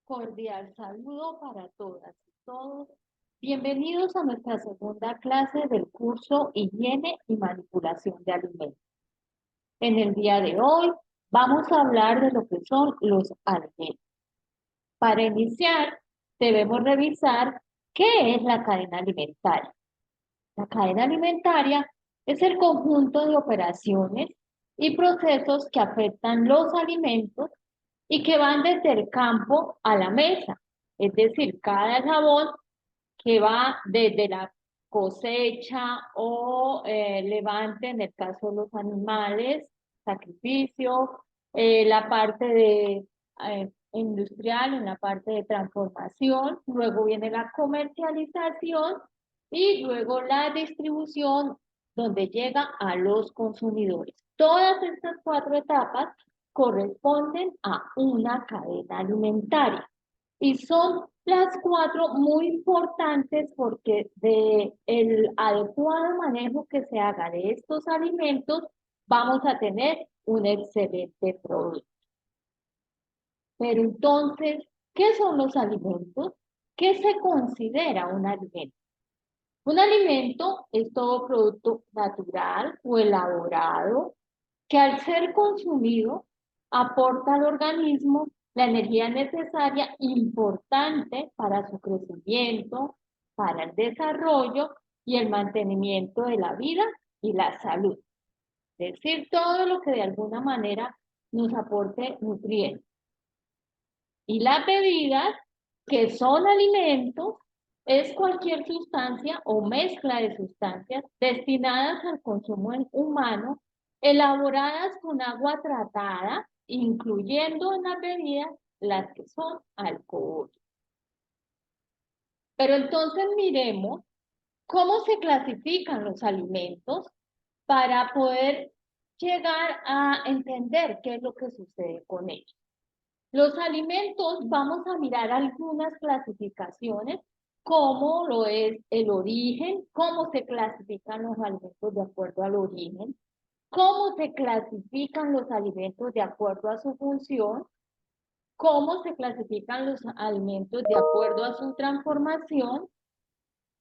Cordial saludo para todas y todos. Bienvenidos a nuestra segunda clase del curso Higiene y Manipulación de Alimentos. En el día de hoy vamos a hablar de lo que son los alimentos. Para iniciar, debemos revisar qué es la cadena alimentaria. La cadena alimentaria es el conjunto de operaciones y procesos que afectan los alimentos y que van desde el campo a la mesa. Es decir, cada eslabón que va desde la cosecha o levante, en el caso de los animales, sacrificio, la parte de industrial, en la parte de transformación, luego viene la comercialización y luego la distribución donde llega a los consumidores. Todas estas cuatro etapas corresponden a una cadena alimentaria. Y son las cuatro muy importantes porque de el adecuado manejo que se haga de estos alimentos, vamos a tener un excelente producto. Pero entonces, ¿qué son los alimentos? ¿Qué se considera un alimento? Un alimento es todo producto natural o elaborado que al ser consumido aporta al organismo la energía necesaria importante para su crecimiento, para el desarrollo y el mantenimiento de la vida y la salud. Es decir, todo lo que de alguna manera nos aporte nutrientes. Y las bebidas, que son alimentos, es cualquier sustancia o mezcla de sustancias destinadas al consumo humano, elaboradas con agua tratada, incluyendo en las bebidas las que son alcohol. Pero entonces miremos cómo se clasifican los alimentos para poder llegar a entender qué es lo que sucede con ellos. Los alimentos, vamos a mirar algunas clasificaciones, cómo lo es el origen, cómo se clasifican los alimentos de acuerdo al origen, cómo se clasifican los alimentos de acuerdo a su función, cómo se clasifican los alimentos de acuerdo a su transformación,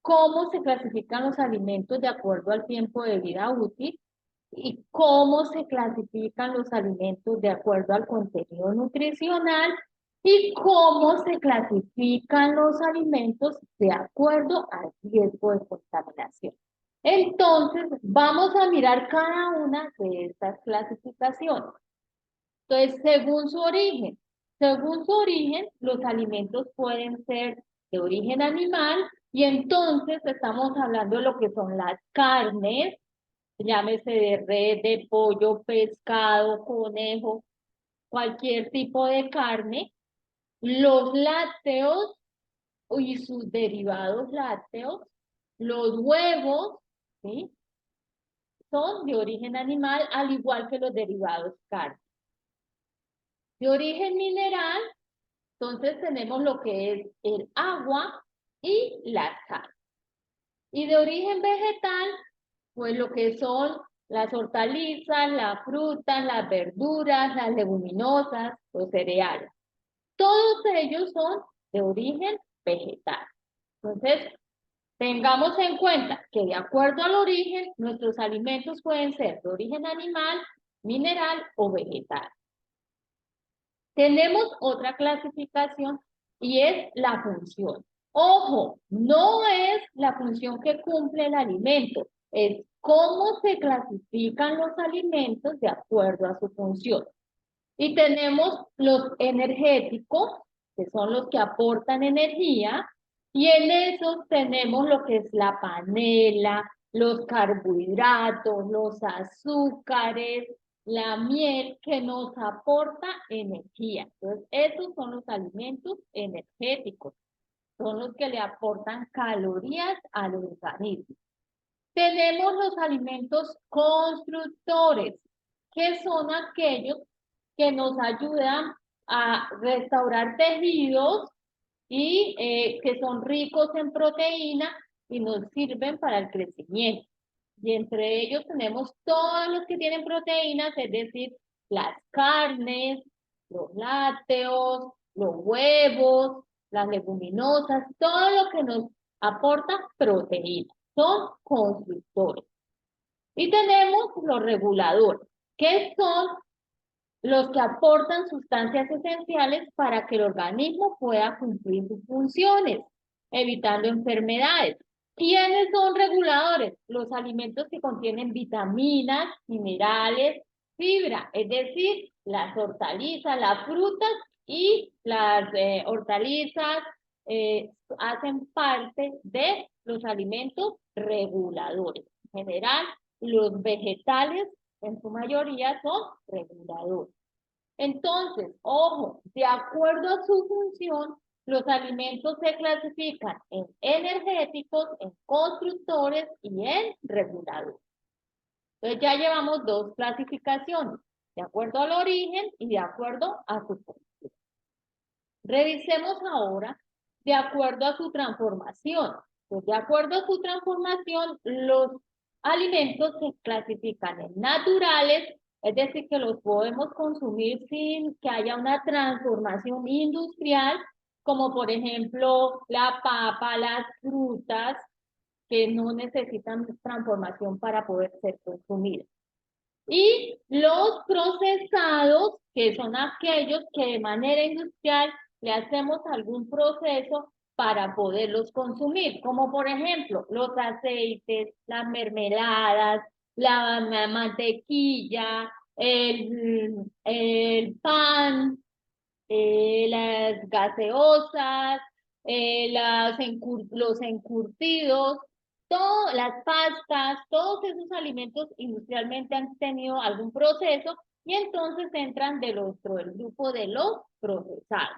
cómo se clasifican los alimentos de acuerdo al tiempo de vida útil, y cómo se clasifican los alimentos de acuerdo al contenido nutricional y cómo se clasifican los alimentos de acuerdo al riesgo de contaminación. Entonces, vamos a mirar cada una de estas clasificaciones. Entonces, según su origen, los alimentos pueden ser de origen animal y entonces estamos hablando de lo que son las carnes, llámese de red, de pollo, pescado, conejo, cualquier tipo de carne, los lácteos y sus derivados lácteos, los huevos, ¿sí? Son de origen animal, al igual que los derivados carne. De origen mineral, entonces tenemos lo que es el agua y la sal. Y de origen vegetal, pues lo que son las hortalizas, las frutas, las verduras, las leguminosas, los cereales. Todos ellos son de origen vegetal. Entonces, tengamos en cuenta que de acuerdo al origen, nuestros alimentos pueden ser de origen animal, mineral o vegetal. Tenemos otra clasificación y es la función. Ojo, no es la función que cumple el alimento, es cómo se clasifican los alimentos de acuerdo a su función. Y tenemos los energéticos, que son los que aportan energía, y en esos tenemos lo que es la panela, los carbohidratos, los azúcares, la miel, que nos aporta energía. Entonces, esos son los alimentos energéticos, son los que le aportan calorías al organismo. Tenemos los alimentos constructores, que son aquellos que nos ayudan a restaurar tejidos y que son ricos en proteína y nos sirven para el crecimiento. Y entre ellos tenemos todos los que tienen proteínas, es decir, las carnes, los lácteos, los huevos, las leguminosas, todo lo que nos aporta proteína. Son constructores. Y tenemos los reguladores, que son los que aportan sustancias esenciales para que el organismo pueda cumplir sus funciones, evitando enfermedades. ¿Quiénes son reguladores? Los alimentos que contienen vitaminas, minerales, fibra, es decir, las hortalizas, las frutas y las hortalizas hacen parte de los alimentos reguladores. En general, los vegetales en su mayoría son reguladores. Entonces, ojo, de acuerdo a su función, los alimentos se clasifican en energéticos, en constructores y en reguladores. Entonces ya llevamos dos clasificaciones, de acuerdo al origen y de acuerdo a su función. Revisemos ahora de acuerdo a su transformación. Pues de acuerdo a su transformación, los alimentos se clasifican en naturales, es decir, que los podemos consumir sin que haya una transformación industrial, como por ejemplo la papa, las frutas, que no necesitan transformación para poder ser consumidas. Y los procesados, que son aquellos que de manera industrial le hacemos algún proceso para poderlos consumir, como por ejemplo los aceites, las mermeladas, la mantequilla, el pan, las gaseosas, los encurtidos, las pastas, todos esos alimentos industrialmente han tenido algún proceso y entonces entran dentro del grupo de los procesados.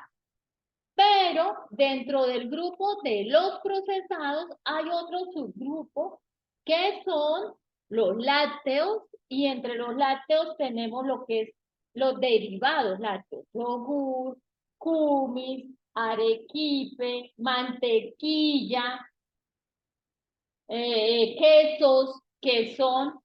Pero dentro del grupo de los procesados hay otro subgrupo que son los lácteos y entre los lácteos tenemos lo que es los derivados lácteos, yogur, kumis, arequipe, mantequilla, quesos que son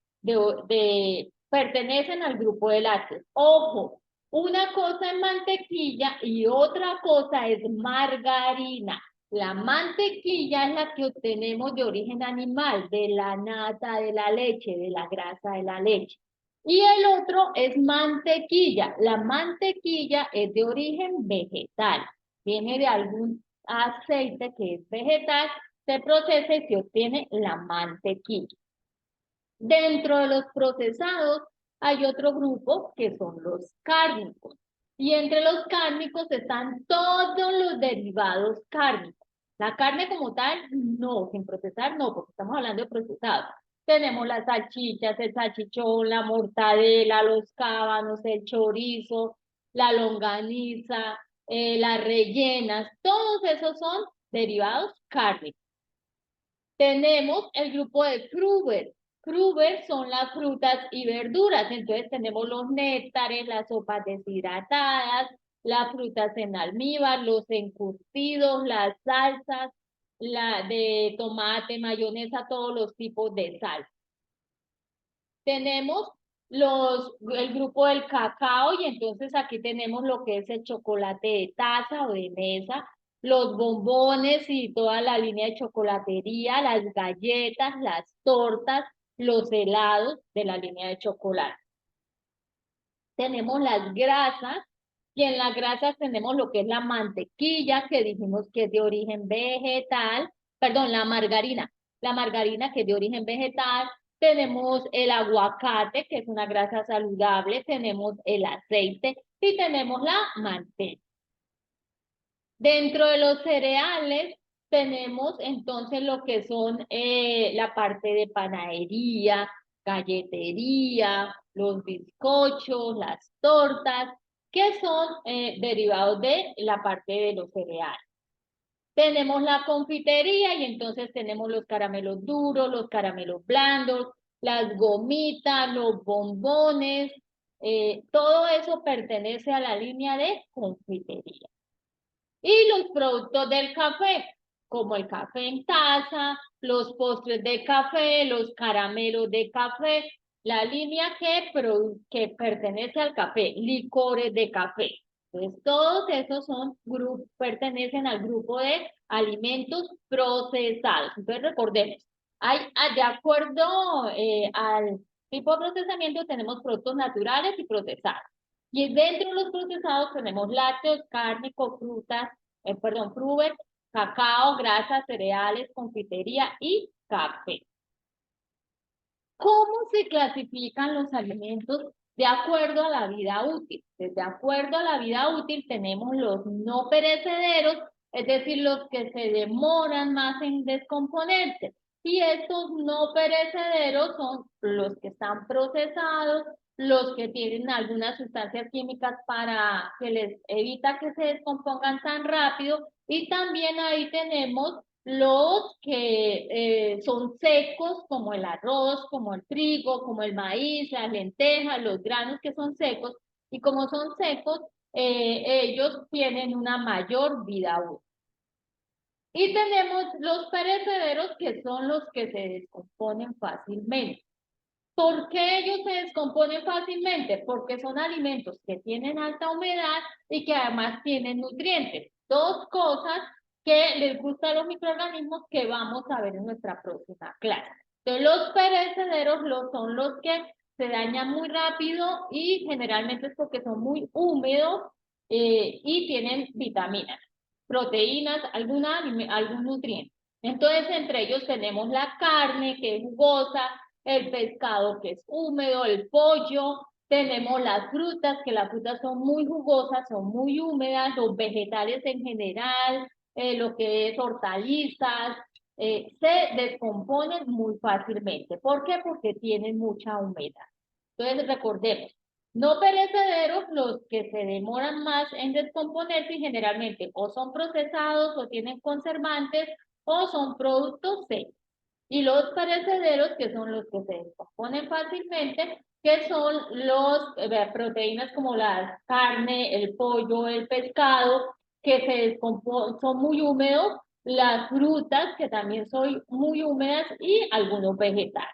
pertenecen al grupo de lácteos. Ojo, una cosa es mantequilla y otra cosa es margarina. La mantequilla es la que obtenemos de origen animal, de la nata de la leche, de la grasa de la leche. Y el otro es mantequilla. La mantequilla es de origen vegetal. Viene de algún aceite que es vegetal, se procesa y se obtiene la mantequilla. Dentro de los procesados hay otro grupo que son los cárnicos. Y entre los cárnicos están todos los derivados cárnicos. La carne como tal, no, sin procesar, no, porque estamos hablando de procesados. Tenemos las salchichas, el salchichón, la mortadela, los cábanos, el chorizo, la longaniza, las rellenas, todos esos son derivados cárnicos. Tenemos el grupo de Kruber. Kruber son las frutas y verduras. Entonces tenemos los néctares, las sopas deshidratadas, las frutas en almíbar, los encurtidos, las salsas, la de tomate, mayonesa, todos los tipos de sal. Tenemos el grupo del cacao y entonces aquí tenemos lo que es el chocolate de taza o de mesa, los bombones y toda la línea de chocolatería, las galletas, las tortas, los helados de la línea de chocolate. Tenemos las grasas y en las grasas tenemos lo que es la mantequilla que dijimos que es de origen vegetal, perdón, la margarina que es de origen vegetal. Tenemos el aguacate, que es una grasa saludable, tenemos el aceite y tenemos la manteca. Dentro de los cereales tenemos entonces lo que son la parte de panadería, galletería, los bizcochos, las tortas, que son derivados de la parte de los cereales. Tenemos la confitería y entonces tenemos los caramelos duros, los caramelos blandos, las gomitas, los bombones, todo eso pertenece a la línea de confitería. Y los productos del café, como el café en taza, los postres de café, los caramelos de café, la línea que pertenece al café, licores de café. Entonces, todos esos pertenecen al grupo de alimentos procesados. Entonces, recordemos, de acuerdo al tipo de procesamiento, tenemos productos naturales y procesados. Y dentro de los procesados tenemos lácteos, cárnicos, frutas, frutas, cacao, grasas, cereales, confitería y café. ¿Cómo se clasifican los alimentos de acuerdo a la vida útil? De acuerdo a la vida útil tenemos los no perecederos, es decir, los que se demoran más en descomponerse. Y estos no perecederos son los que están procesados, los que tienen algunas sustancias químicas para que les evita que se descompongan tan rápido. Y también ahí tenemos los que son secos, como el arroz, como el trigo, como el maíz, las lentejas, los granos que son secos, y como son secos, ellos tienen una mayor vida útil. Y tenemos los perecederos, que son los que se descomponen fácilmente. ¿Por qué ellos se descomponen fácilmente? Porque son alimentos que tienen alta humedad y que además tienen nutrientes. Dos cosas que les gustan a los microorganismos que vamos a ver en nuestra próxima clase. Entonces, los perecederos son los que se dañan muy rápido y generalmente es porque son muy húmedos y tienen vitaminas, proteínas, algún nutriente. Entonces, entre ellos tenemos la carne, que es jugosa, el pescado, que es húmedo, el pollo, tenemos las frutas, que las frutas son muy jugosas, son muy húmedas, los vegetales en general, lo que es hortalizas, se descomponen muy fácilmente. ¿Por qué? Porque tienen mucha humedad. Entonces, recordemos, no perecederos, los que se demoran más en descomponerse y generalmente o son procesados o tienen conservantes o son productos secos. Y los perecederos, que son los que se descomponen fácilmente, que son los proteínas como la carne, el pollo, el pescado, que se descomponen, son muy húmedos, las frutas, que también son muy húmedas, y algunos vegetales.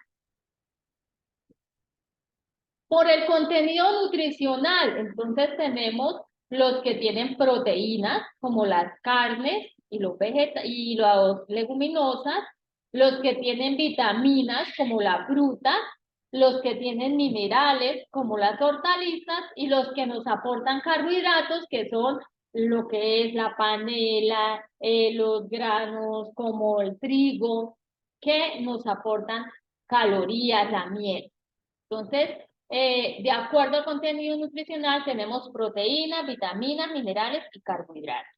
Por el contenido nutricional, entonces tenemos los que tienen proteínas, como las carnes y y las leguminosas, los que tienen vitaminas, como la fruta, los que tienen minerales, como las hortalizas, y los que nos aportan carbohidratos, que son lo que es la panela, los granos, como el trigo, que nos aportan calorías, la miel. Entonces, de acuerdo al contenido nutricional, tenemos proteínas, vitaminas, minerales y carbohidratos.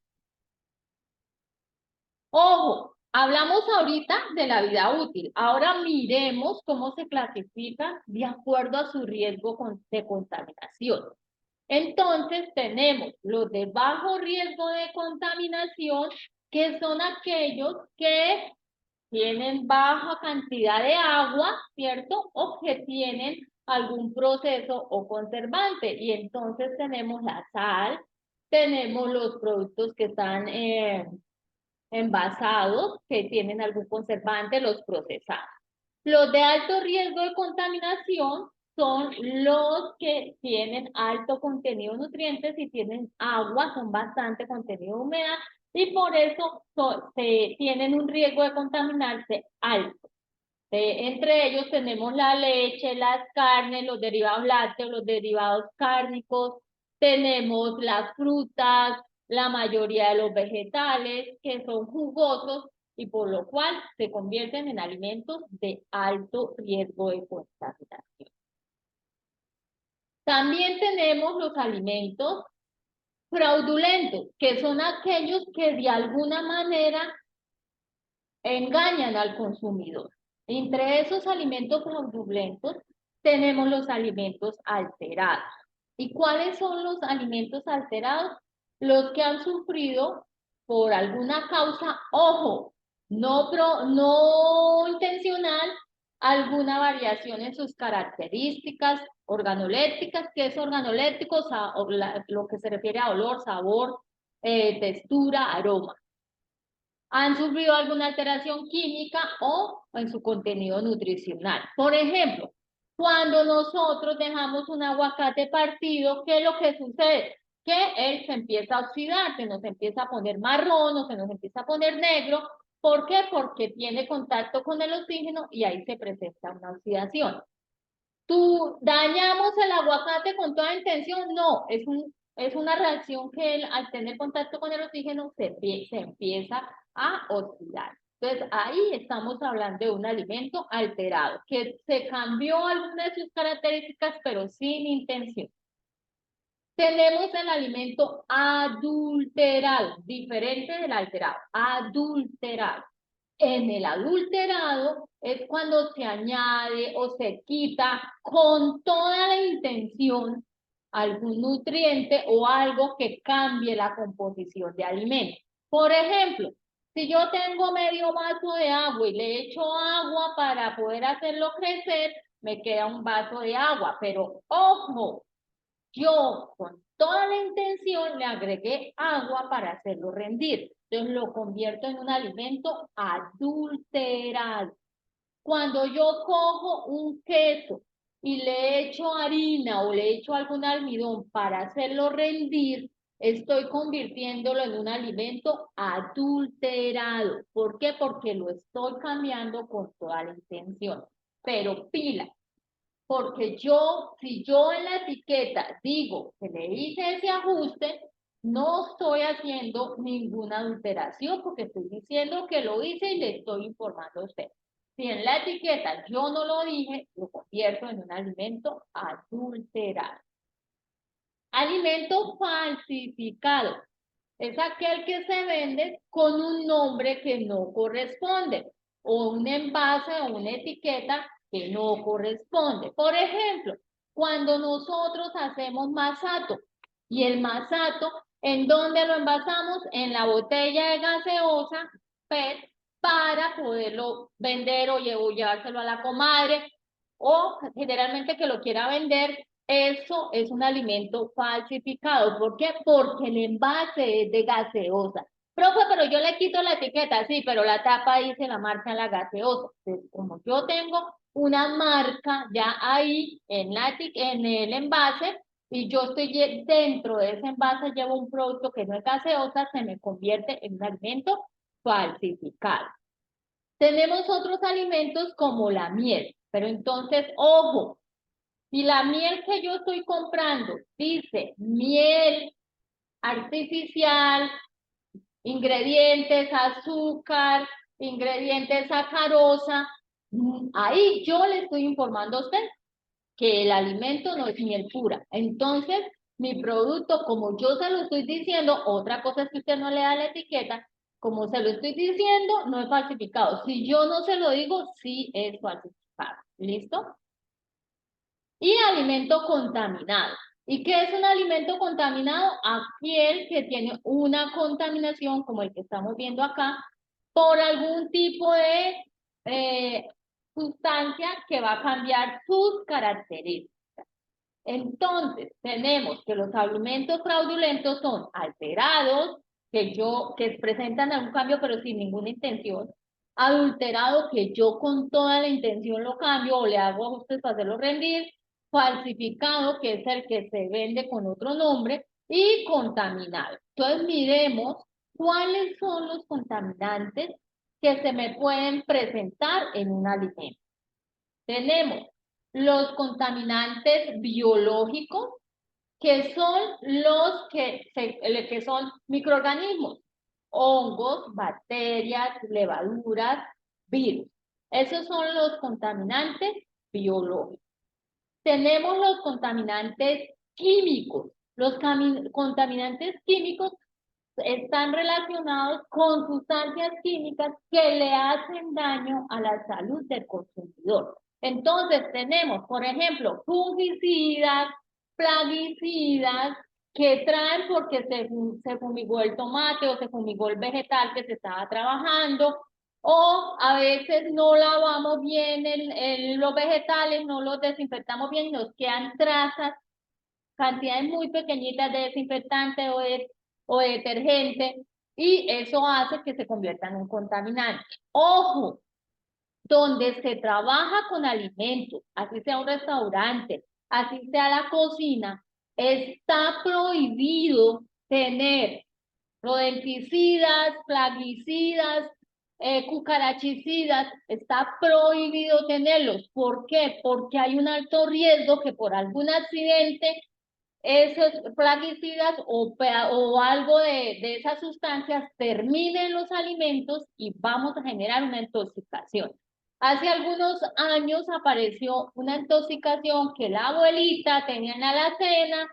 Ojo, hablamos ahorita de la vida útil. Ahora miremos cómo se clasifican de acuerdo a su riesgo de contaminación. Entonces, tenemos los de bajo riesgo de contaminación, que son aquellos que tienen baja cantidad de agua, ¿cierto? O que tienen algún proceso o conservante. Y entonces tenemos la sal, tenemos los productos que están envasados, que tienen algún conservante, los procesados. Los de alto riesgo de contaminación son los que tienen alto contenido de nutrientes y tienen agua, son bastante contenido de humedad, y por eso tienen un riesgo de contaminarse alto. Entre ellos tenemos la leche, las carnes, los derivados lácteos, los derivados cárnicos, tenemos las frutas, la mayoría de los vegetales, que son jugosos y por lo cual se convierten en alimentos de alto riesgo de contaminación. También tenemos los alimentos fraudulentos, que son aquellos que de alguna manera engañan al consumidor. Entre esos alimentos fraudulentos tenemos los alimentos alterados. ¿Y cuáles son los alimentos alterados? Los que han sufrido por alguna causa, ojo, no intencional, alguna variación en sus características organolépticas. ¿Qué es organoléptico? Lo que se refiere a olor, sabor, textura, aroma. Han sufrido alguna alteración química o en su contenido nutricional. Por ejemplo, cuando nosotros dejamos un aguacate partido, ¿qué es lo que sucede? que él se empieza a oxidar, se nos empieza a poner marrón o se nos empieza a poner negro. ¿Por qué? Porque tiene contacto con el oxígeno y ahí se presenta una oxidación. ¿Tú dañamos el aguacate con toda intención? No, es una reacción que él, al tener contacto con el oxígeno se empieza a oxidar. Entonces, ahí estamos hablando de un alimento alterado, que se cambió alguna de sus características, pero sin intención. Tenemos el alimento adulterado, diferente del alterado, adulterado. En el adulterado es cuando se añade o se quita con toda la intención algún nutriente o algo que cambie la composición de alimento. Por ejemplo, si yo tengo medio vaso de agua y le echo agua para poder hacerlo crecer, me queda un vaso de agua, pero ojo, yo con toda la intención le agregué agua para hacerlo rendir. Entonces lo convierto en un alimento adulterado. Cuando yo cojo un queso y le echo harina o le echo algún almidón para hacerlo rendir, estoy convirtiéndolo en un alimento adulterado. ¿Por qué? Porque lo estoy cambiando con toda la intención. Pero pila, porque si yo en la etiqueta digo que le hice ese ajuste, no estoy haciendo ninguna adulteración porque estoy diciendo que lo hice y le estoy informando a usted. Si en la etiqueta yo no lo dije, lo convierto en un alimento adulterado. Alimento falsificado. Es aquel que se vende con un nombre que no corresponde o un envase o una etiqueta que no corresponde. Por ejemplo, cuando nosotros hacemos masato y el masato, ¿en dónde lo envasamos? En la botella de gaseosa PET para poderlo vender o llevárselo a la comadre o generalmente que lo quiera vender. Eso es un alimento falsificado. ¿Por qué? Porque el envase es de gaseosa. Profe, pero yo le quito la etiqueta, sí, pero la tapa dice la marca de la gaseosa. Entonces, como yo tengo una marca ya ahí en el envase y yo estoy dentro de ese envase, llevo un producto que no es gaseosa, se me convierte en un alimento falsificado. Tenemos otros alimentos como la miel, pero entonces, ojo, si la miel que yo estoy comprando dice miel artificial, ingredientes azúcar, ingredientes sacarosa, ahí yo le estoy informando a usted que el alimento no es miel pura. Entonces, mi producto, como yo se lo estoy diciendo, otra cosa es que usted no le da la etiqueta, como se lo estoy diciendo, no es falsificado. Si yo no se lo digo, sí es falsificado. ¿Listo? Y alimento contaminado. ¿Y qué es un alimento contaminado? Aquel que tiene una contaminación, como el que estamos viendo acá, por algún tipo de sustancia que va a cambiar sus características. Entonces, tenemos que los alimentos fraudulentos son alterados, que presentan algún cambio pero sin ninguna intención, adulterado, que yo con toda la intención lo cambio o le hago ajustes para hacerlo rendir, falsificado, que es el que se vende con otro nombre, y contaminado. Entonces, miremos cuáles son los contaminantes que se me pueden presentar en un alimento. Tenemos los contaminantes biológicos, que son los que son microorganismos, hongos, bacterias, levaduras, virus. Esos son los contaminantes biológicos. Tenemos los contaminantes químicos. Los contaminantes químicos están relacionados con sustancias químicas que le hacen daño a la salud del consumidor. Entonces tenemos, por ejemplo, fungicidas, plaguicidas, que traen porque se fumigó el tomate o se fumigó el vegetal que se estaba trabajando, o a veces no lavamos bien los vegetales, no los desinfectamos bien, nos quedan trazas, cantidades muy pequeñitas de desinfectante o de detergente, y eso hace que se convierta en un contaminante. Ojo, donde se trabaja con alimentos, así sea un restaurante, así sea la cocina, Está prohibido tener rodenticidas, plaguicidas, cucarachicidas, está prohibido tenerlos. ¿Por qué? Porque hay un alto riesgo que por algún accidente esos plaguicidas o algo de esas sustancias terminen en los alimentos y vamos a generar una intoxicación. Hace algunos años apareció una intoxicación que la abuelita tenía en la alacena,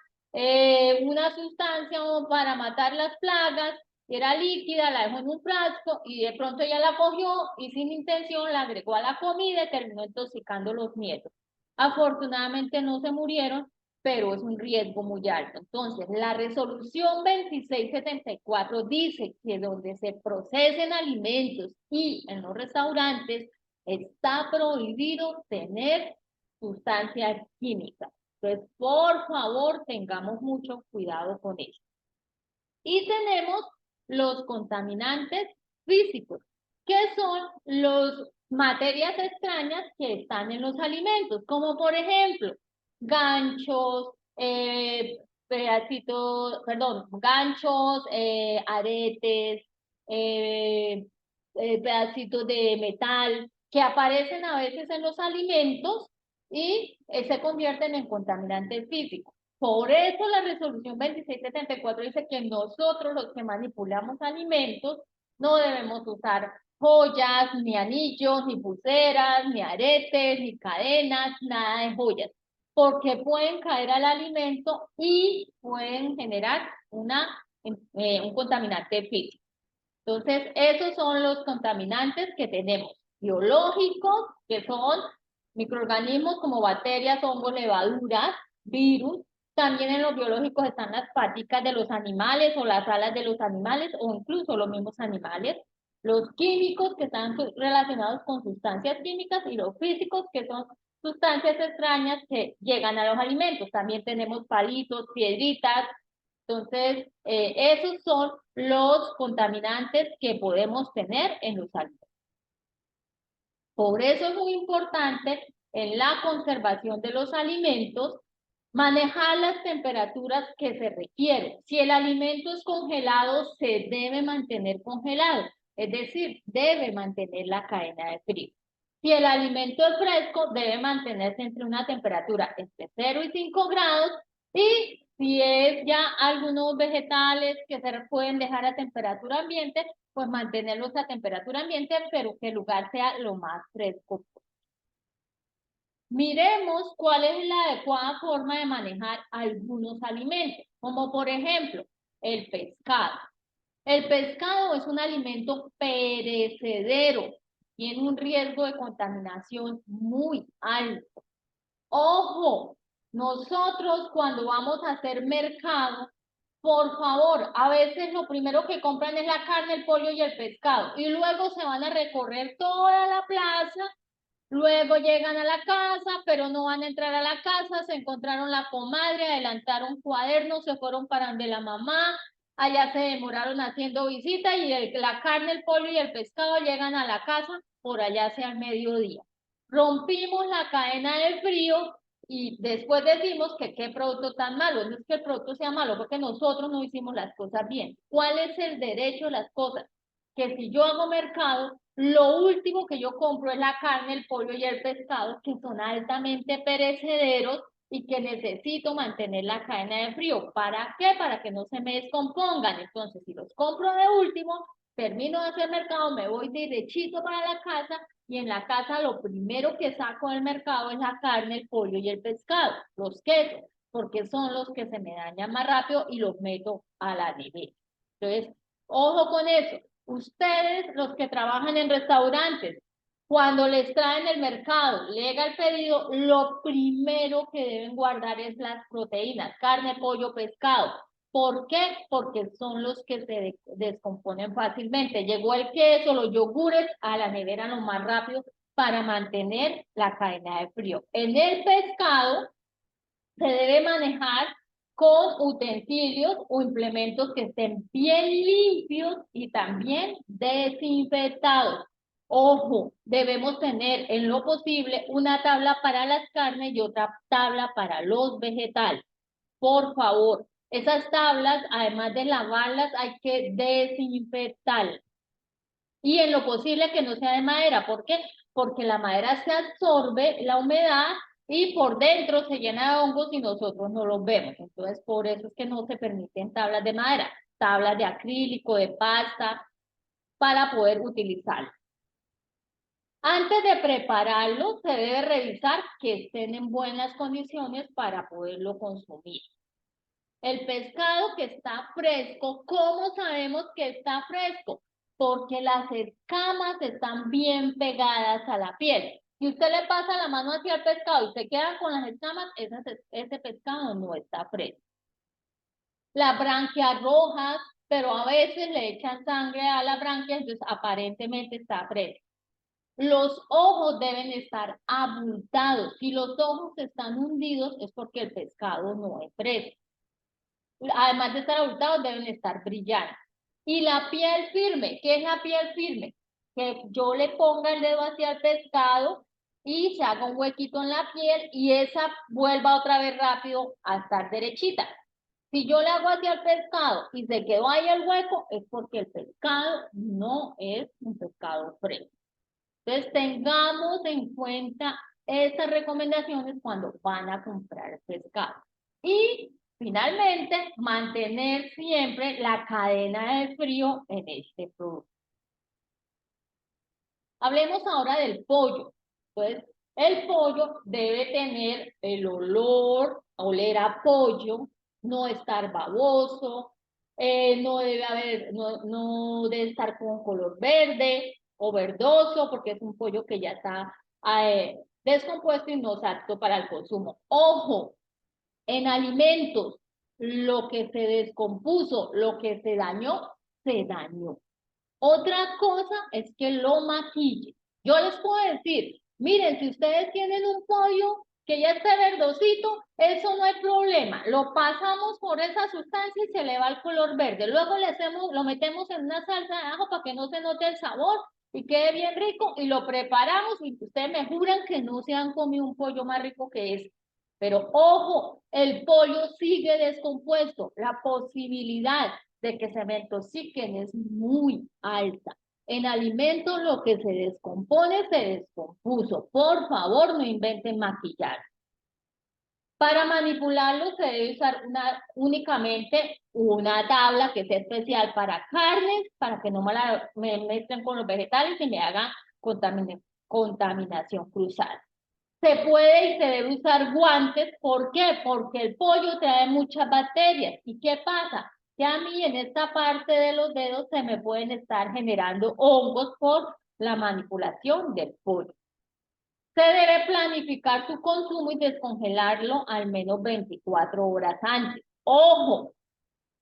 una sustancia para matar las plagas, era líquida, la dejó en un frasco y de pronto ella la cogió y sin intención la agregó a la comida y terminó intoxicando a los nietos. Afortunadamente no se murieron, pero es un riesgo muy alto. Entonces, la resolución 2674 dice que donde se procesen alimentos y en los restaurantes está prohibido tener sustancias químicas. Entonces, por favor, tengamos mucho cuidado con eso. Y tenemos los contaminantes físicos, que son las materias extrañas que están en los alimentos, como por ejemplo, ganchos, ganchos, aretes, eh, pedacitos de metal, que aparecen a veces en los alimentos y se convierten en contaminantes físicos. Por eso la resolución 2674 dice que nosotros los que manipulamos alimentos no debemos usar joyas, ni anillos, ni pulseras, ni aretes, ni cadenas, nada de joyas, porque pueden caer al alimento y pueden generar un contaminante físico. Entonces, esos son los contaminantes que tenemos, biológicos, que son microorganismos como bacterias, hongos, levaduras, virus. También en los biológicos están las paticas de los animales o las alas de los animales o incluso los mismos animales. Los químicos que están relacionados con sustancias químicas y los físicos que son sustancias extrañas que llegan a los alimentos. También tenemos palitos, piedritas. Entonces, esos son los contaminantes que podemos tener en los alimentos. Por eso es muy importante en la conservación de los alimentos manejar las temperaturas que se requieren. Si el alimento es congelado, se debe mantener congelado, es decir, debe mantener la cadena de frío. Si el alimento es fresco, debe mantenerse entre una temperatura entre 0 y 5 grados y si es ya algunos vegetales que se pueden dejar a temperatura ambiente, pues mantenerlos a temperatura ambiente, pero que el lugar sea lo más fresco. Miremos cuál es la adecuada forma de manejar algunos alimentos, como por ejemplo el pescado. El pescado es un alimento perecedero, tiene un riesgo de contaminación muy alto. Ojo, nosotros cuando vamos a hacer mercado, por favor, a veces lo primero que compran es la carne, el pollo y el pescado, y luego se van a recorrer toda la plaza. Luego llegan a la casa, pero no van a entrar a la casa, se encontraron la comadre, adelantaron cuadernos, se fueron para donde la mamá, allá se demoraron haciendo visita y la carne, el pollo y el pescado llegan a la casa por allá hacia el mediodía. Rompimos la cadena de frío y después decimos que qué producto tan malo. No es que el producto sea malo, porque nosotros no hicimos las cosas bien. ¿Cuál es el derecho de las cosas? Que si yo hago mercado, lo último que yo compro es la carne, el pollo y el pescado, que son altamente perecederos y que necesito mantener la cadena de frío. ¿Para qué? Para que no se me descompongan. Entonces, si los compro de último, termino de hacer mercado, me voy derechito para la casa y en la casa lo primero que saco del mercado es la carne, el pollo y el pescado, los quesos, porque son los que se me dañan más rápido y los meto a la nevera. Entonces, ojo con eso. Ustedes, los que trabajan en restaurantes, cuando les traen el mercado, llega el pedido, lo primero que deben guardar es las proteínas, carne, pollo, pescado. ¿Por qué? Porque son los que se descomponen fácilmente. Llegó el queso, los yogures a la nevera lo más rápido para mantener la cadena de frío. En el pescado se debe manejar con utensilios o implementos que estén bien limpios y también desinfectados. Ojo, debemos tener en lo posible una tabla para las carnes y otra tabla para los vegetales. por favor. Esas tablas, además de lavarlas, hay que desinfectarlas. Y en lo posible que no sea de madera. ¿Por qué? Porque la madera se absorbe la humedad y por dentro se llena de hongos y nosotros no los vemos. Entonces, por eso es que no se permiten tablas de madera, tablas de acrílico, de pasta, para poder utilizarlo. Antes de prepararlo, se debe revisar que estén en buenas condiciones para poderlo consumir. El pescado que está fresco, ¿cómo sabemos que está fresco? Porque las escamas están bien pegadas a la piel. Si usted le pasa la mano hacia el pescado y se queda con las escamas, ese pescado no está fresco. Las branquias rojas, pero a veces le echan sangre a la branquia, entonces aparentemente está fresco. Los ojos deben estar abultados. Si los ojos están hundidos es porque el pescado no es fresco. Además de estar abultados, deben estar brillantes. Y la piel firme, ¿qué es la piel firme? Que yo le ponga el dedo hacia el pescado y se haga un huequito en la piel y esa vuelva otra vez rápido a estar derechita. Si yo le hago hacia el pescado y se quedó ahí el hueco, es porque el pescado no es un pescado fresco. Entonces, tengamos en cuenta estas recomendaciones cuando van a comprar pescado. Y finalmente, mantener siempre la cadena de frío en este producto. Hablemos ahora del pollo. Entonces, el pollo debe tener el olor, oler a pollo, no estar baboso, no debe estar con color verde o verdoso, porque es un pollo que ya está descompuesto y no es apto para el consumo. Ojo, en alimentos, lo que se descompuso, lo que se dañó, se dañó. Otra cosa es que lo maquille. Yo les puedo decir, miren, si ustedes tienen un pollo que ya está verdosito, eso no hay problema. Lo pasamos por esa sustancia y se le va el color verde. Luego lo metemos en una salsa de ajo para que no se note el sabor y quede bien rico y lo preparamos y ustedes me juran que no se han comido un pollo más rico que ese. Pero ojo, el pollo sigue descompuesto. La posibilidad de que se me intoxiquen es muy alta. En alimentos lo que se descompone se descompuso. Por favor, no inventen maquillar. Para manipularlo se debe usar únicamente una tabla que sea especial para carnes, para que no me mezclen con los vegetales y me hagan contaminación cruzada. Se puede y se debe usar guantes. ¿Por qué? Porque el pollo trae muchas bacterias. ¿Y qué pasa? Que a mí en esta parte de los dedos se me pueden estar generando hongos por la manipulación del pollo. Se debe planificar su consumo y descongelarlo al menos 24 horas antes. Ojo,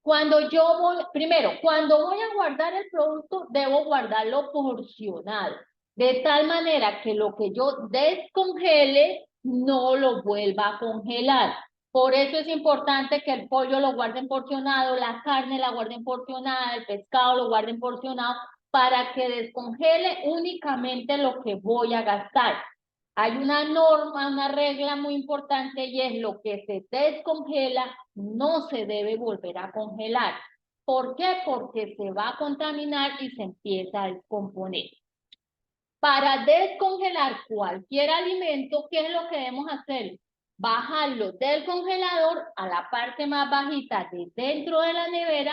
cuando voy a guardar el producto, debo guardarlo porcionado, de tal manera que lo que yo descongele no lo vuelva a congelar. Por eso es importante que el pollo lo guarden porcionado, la carne la guarden porcionada, el pescado lo guarden porcionado, para que descongele únicamente lo que voy a gastar. Hay una norma, una regla muy importante y es lo que se descongela no se debe volver a congelar. ¿Por qué? Porque se va a contaminar y se empieza a descomponer. Para descongelar cualquier alimento, ¿qué es lo que debemos hacer? Bajarlo del congelador a la parte más bajita de dentro de la nevera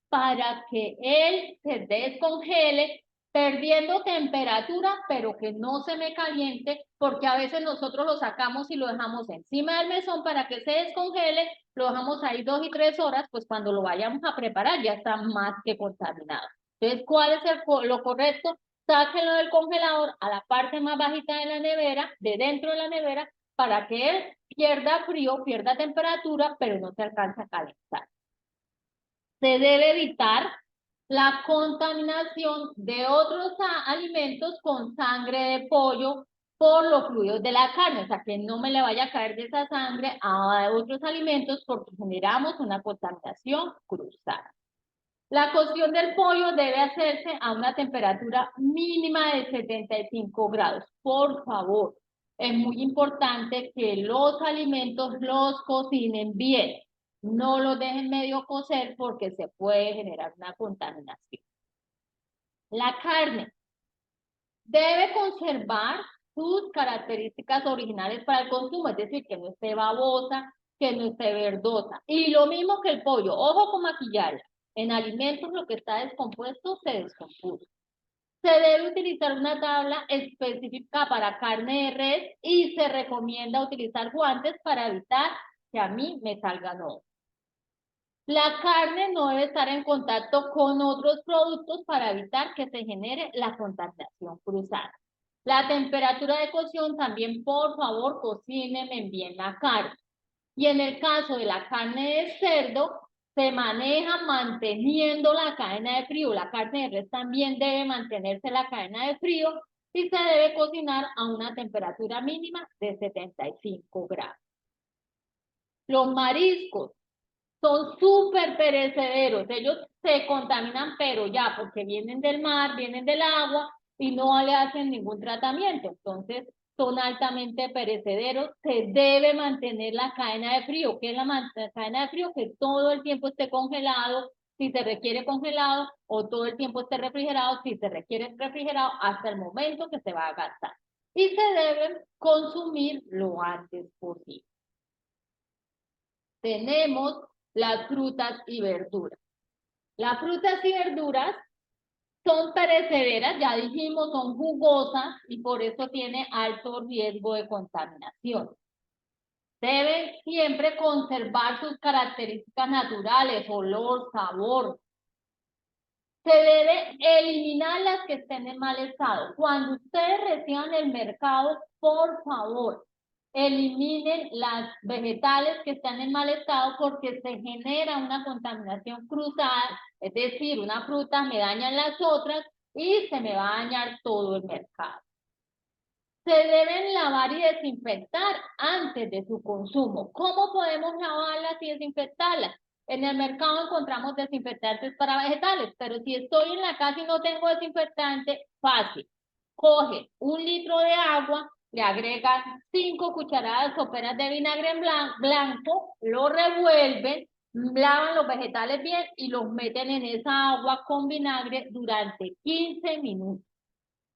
para que él se descongele perdiendo temperatura, pero que no se me caliente, porque a veces nosotros lo sacamos y lo dejamos encima del mesón para que se descongele, lo dejamos ahí 2 y 3 horas, pues cuando lo vayamos a preparar ya está más que contaminado. Entonces, ¿cuál es lo correcto? Sáquenlo del congelador a la parte más bajita de la nevera, de dentro de la nevera, para que él pierda frío, pierda temperatura, pero no se alcance a calentar. Se debe evitar la contaminación de otros alimentos con sangre de pollo por los fluidos de la carne, o sea, que no me le vaya a caer de esa sangre a otros alimentos porque generamos una contaminación cruzada. La cocción del pollo debe hacerse a una temperatura mínima de 75 grados. Por favor, es muy importante que los alimentos los cocinen bien. No los dejen medio cocer porque se puede generar una contaminación. La carne debe conservar sus características originales para el consumo, es decir, que no esté babosa, que no esté verdosa. Y lo mismo que el pollo, ojo con maquillarla. En alimentos lo que está descompuesto se descompuso. Se debe utilizar una tabla específica para carne de res y se recomienda utilizar guantes para evitar que a mí me salgan hongos. La carne no debe estar en contacto con otros productos para evitar que se genere la contaminación cruzada. La temperatura de cocción también, por favor, cocínenme bien la carne. Y en el caso de la carne de cerdo, se maneja manteniendo la cadena de frío. La carne de res también debe mantenerse la cadena de frío y se debe cocinar a una temperatura mínima de 75 grados. Los mariscos son súper perecederos. Ellos se contaminan, pero ya, porque vienen del mar, vienen del agua y no le hacen ningún tratamiento. Entonces, son altamente perecederos. Se debe mantener la cadena de frío. ¿Qué es la cadena de frío? Que todo el tiempo esté congelado, si se requiere congelado, o todo el tiempo esté refrigerado, si se requiere refrigerado, hasta el momento que se va a gastar. Y se deben consumir lo antes posible. Tenemos las frutas y verduras. Las frutas y verduras son perecederas, ya dijimos, son jugosas y por eso tiene alto riesgo de contaminación. Deben siempre conservar sus características naturales, olor, sabor. Se debe eliminar las que estén en mal estado. Cuando ustedes reciban el mercado, por favor, eliminen las vegetales que están en mal estado porque se genera una contaminación cruzada, es decir, una fruta me dañan las otras y se me va a dañar todo el mercado. Se deben lavar y desinfectar antes de su consumo. ¿Cómo podemos lavarlas y desinfectarlas? En el mercado encontramos desinfectantes para vegetales, pero si estoy en la casa y no tengo desinfectante, fácil. Coge 1 litro de agua, le agregan 5 cucharadas soperas de vinagre blanco, lo revuelven, lavan los vegetales bien y los meten en esa agua con vinagre durante 15 minutos.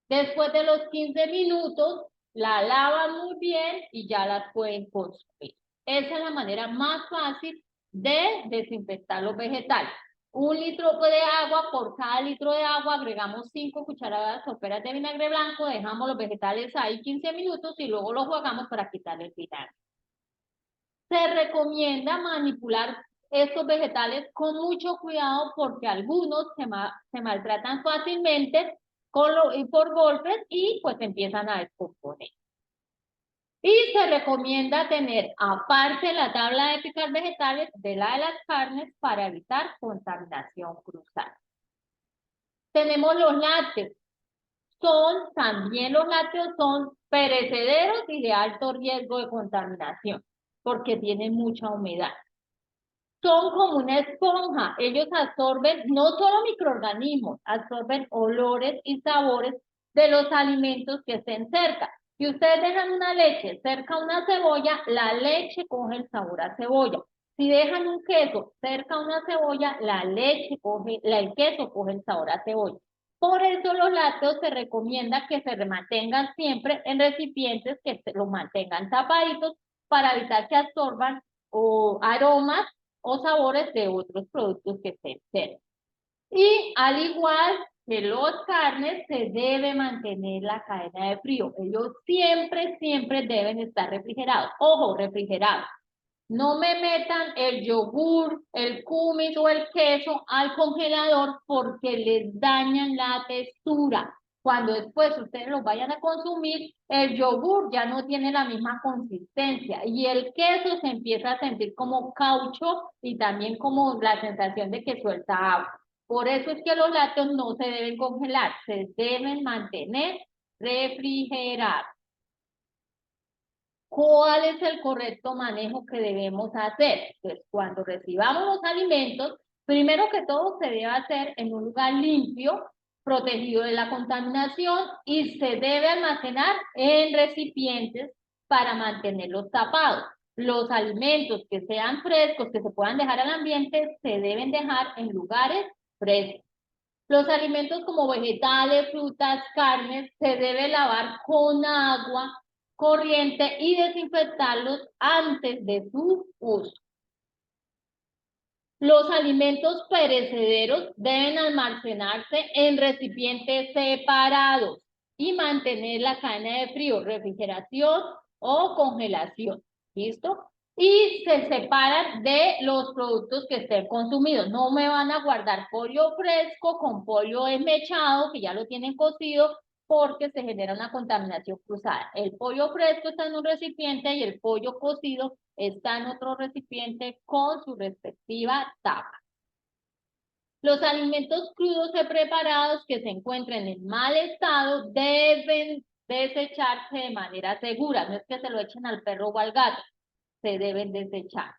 Después de los 15 minutos, la lavan muy bien y ya las pueden consumir. Esa es la manera más fácil de desinfectar los vegetales. 1 litro de agua, por cada litro de agua agregamos 5 cucharadas soperas de vinagre blanco, dejamos los vegetales ahí 15 minutos y luego los jugamos para quitarle el vinagre. Se recomienda manipular estos vegetales con mucho cuidado porque algunos se maltratan fácilmente y por golpes y pues empiezan a descomponer. Y se recomienda tener aparte la tabla de picar vegetales de la de las carnes para evitar contaminación cruzada. Tenemos los lácteos. También los lácteos son perecederos y de alto riesgo de contaminación porque tienen mucha humedad. Son como una esponja, ellos absorben no solo microorganismos, absorben olores y sabores de los alimentos que estén cerca. Si ustedes dejan una leche cerca a una cebolla, la leche coge el sabor a cebolla. Si dejan un queso cerca a una cebolla, el queso coge el sabor a cebolla. Por eso los lácteos se recomienda que se mantengan siempre en recipientes que los mantengan tapaditos para evitar que absorban aromas o sabores de otros productos que estén cerca. Y al igual que los carnes, se debe mantener la cadena de frío. Ellos siempre, siempre deben estar refrigerados. Ojo, refrigerados. No me metan el yogur, el kumis o el queso al congelador porque les dañan la textura. Cuando después ustedes los vayan a consumir, el yogur ya no tiene la misma consistencia y el queso se empieza a sentir como caucho y también como la sensación de que suelta agua. Por eso es que los lácteos no se deben congelar, se deben mantener refrigerados. ¿Cuál es el correcto manejo que debemos hacer? Pues cuando recibamos los alimentos, primero que todo se debe hacer en un lugar limpio, protegido de la contaminación y se debe almacenar en recipientes para mantenerlos tapados. Los alimentos que sean frescos, que se puedan dejar al ambiente, se deben dejar en lugares frescos. Los alimentos como vegetales, frutas, carnes, se debe lavar con agua corriente y desinfectarlos antes de su uso. Los alimentos perecederos deben almacenarse en recipientes separados y mantener la cadena de frío, refrigeración o congelación. ¿Listo? Y se separan de los productos que estén consumidos. No me van a guardar pollo fresco con pollo desmechado, que ya lo tienen cocido, porque se genera una contaminación cruzada. El pollo fresco está en un recipiente y el pollo cocido está en otro recipiente con su respectiva tapa. Los alimentos crudos y preparados que se encuentren en mal estado deben desecharse de manera segura. No es que se lo echen al perro o al gato, se deben desechar.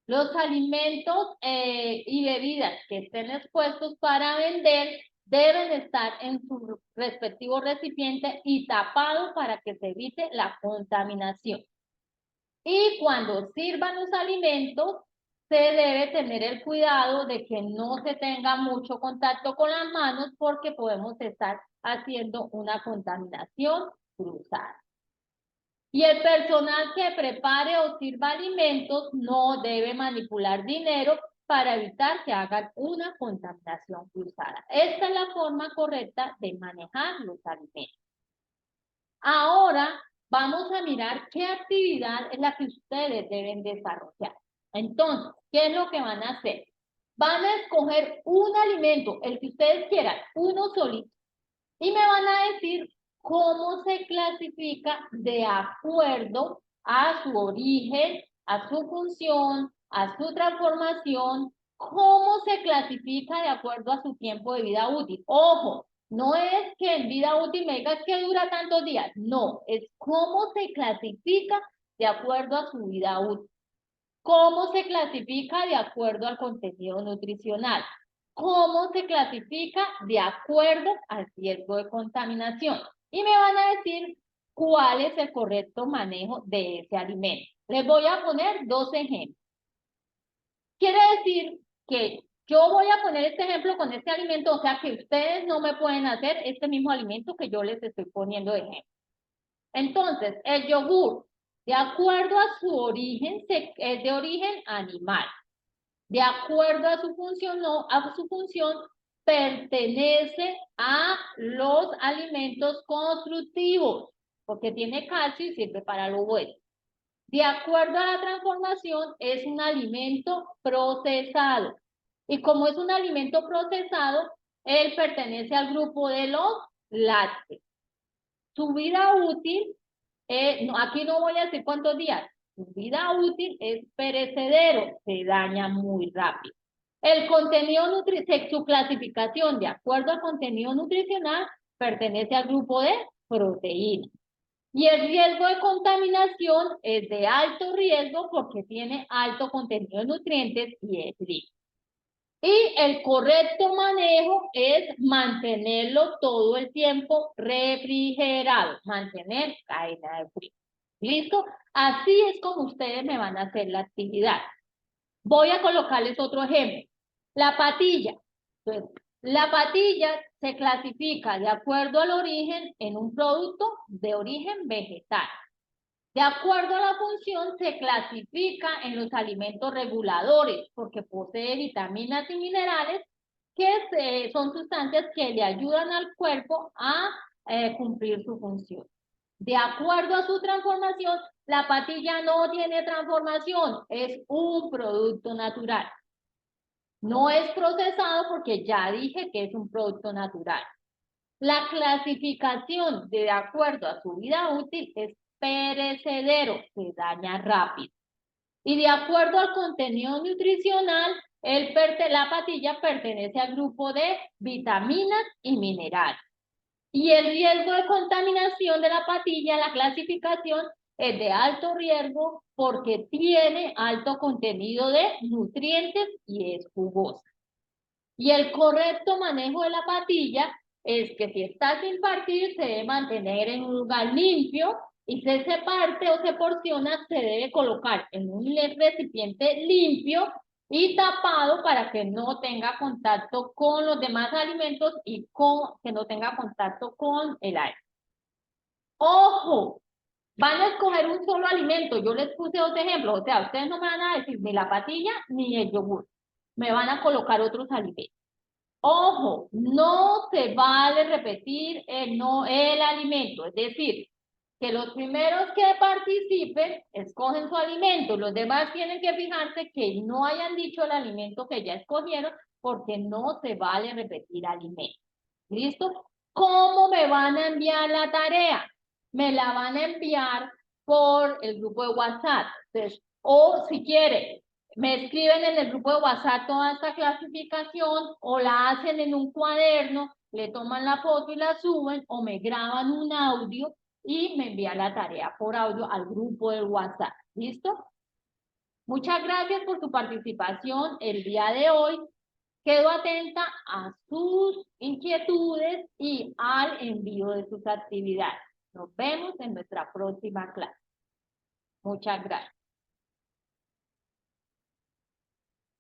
Los alimentos y bebidas que estén expuestos para vender deben estar en su respectivo recipiente y tapados para que se evite la contaminación. Y cuando sirvan los alimentos, se debe tener el cuidado de que no se tenga mucho contacto con las manos porque podemos estar haciendo una contaminación cruzada. Y el personal que prepare o sirva alimentos no debe manipular dinero para evitar que hagan una contaminación cruzada. Esta es la forma correcta de manejar los alimentos. Ahora vamos a mirar qué actividad es la que ustedes deben desarrollar. Entonces, ¿qué es lo que van a hacer? Van a escoger un alimento, el que ustedes quieran, uno solito, y me van a decir cómo se clasifica de acuerdo a su origen, a su función, a su transformación, cómo se clasifica de acuerdo a su tiempo de vida útil. Ojo, no es que en vida útil me digas que dura tantos días, no, es cómo se clasifica de acuerdo a su vida útil. ¿Cómo se clasifica de acuerdo al contenido nutricional? ¿Cómo se clasifica de acuerdo al riesgo de contaminación? Y me van a decir cuál es el correcto manejo de ese alimento. Les voy a poner dos ejemplos. Quiere decir que yo voy a poner este ejemplo con este alimento, o sea que ustedes no me pueden hacer este mismo alimento que yo les estoy poniendo de ejemplo. Entonces, el yogur, de acuerdo a su origen, es de origen animal. De acuerdo a su función, pertenece a los alimentos constructivos, porque tiene calcio y sirve para lo bueno. De acuerdo a la transformación, es un alimento procesado. Y como es un alimento procesado, él pertenece al grupo de los lácteos. Su vida útil, aquí no voy a decir cuántos días, su vida útil es perecedero, se daña muy rápido. El contenido nutricional, su clasificación de acuerdo al contenido nutricional, pertenece al grupo de proteínas. Y el riesgo de contaminación es de alto riesgo porque tiene alto contenido de nutrientes y es líquido. Y el correcto manejo es mantenerlo todo el tiempo refrigerado, mantener cadena de frío. ¿Listo? Así es como ustedes me van a hacer la actividad. Voy a colocarles otro ejemplo. La patilla. Entonces, la patilla se clasifica de acuerdo al origen en un producto de origen vegetal. De acuerdo a la función, se clasifica en los alimentos reguladores, porque posee vitaminas y minerales que son sustancias que le ayudan al cuerpo a cumplir su función. De acuerdo a su transformación, la patilla no tiene transformación, es un producto natural. No es procesado porque ya dije que es un producto natural. La clasificación de acuerdo a su vida útil es perecedero, se daña rápido. Y de acuerdo al contenido nutricional, la patilla pertenece al grupo de vitaminas y minerales. Y el riesgo de contaminación de la patilla, la clasificación, es de alto riesgo porque tiene alto contenido de nutrientes y es jugosa. Y el correcto manejo de la patilla es que si está sin partir, se debe mantener en un lugar limpio, Y si se parte o se porciona, se debe colocar en un recipiente limpio y tapado para que no tenga contacto con los demás alimentos y que no tenga contacto con el aire. ¡Ojo! Van a escoger un solo alimento. Yo les puse dos ejemplos. O sea, ustedes no me van a decir ni la patilla ni el yogur. Me van a colocar otros alimentos. Ojo, no se vale repetir el alimento. Es decir, que los primeros que participen escogen su alimento. Los demás tienen que fijarse que no hayan dicho el alimento que ya escogieron porque no se vale repetir alimento. ¿Listo? ¿Cómo me van a enviar la tarea? Me la van a enviar por el grupo de WhatsApp. Entonces, o si quiere, me escriben en el grupo de WhatsApp toda esta clasificación o la hacen en un cuaderno, le toman la foto y la suben o me graban un audio y me envían la tarea por audio al grupo de WhatsApp. ¿Listo? Muchas gracias por su participación el día de hoy. Quedo atenta a sus inquietudes y al envío de sus actividades. Nos vemos en nuestra próxima clase. Muchas gracias.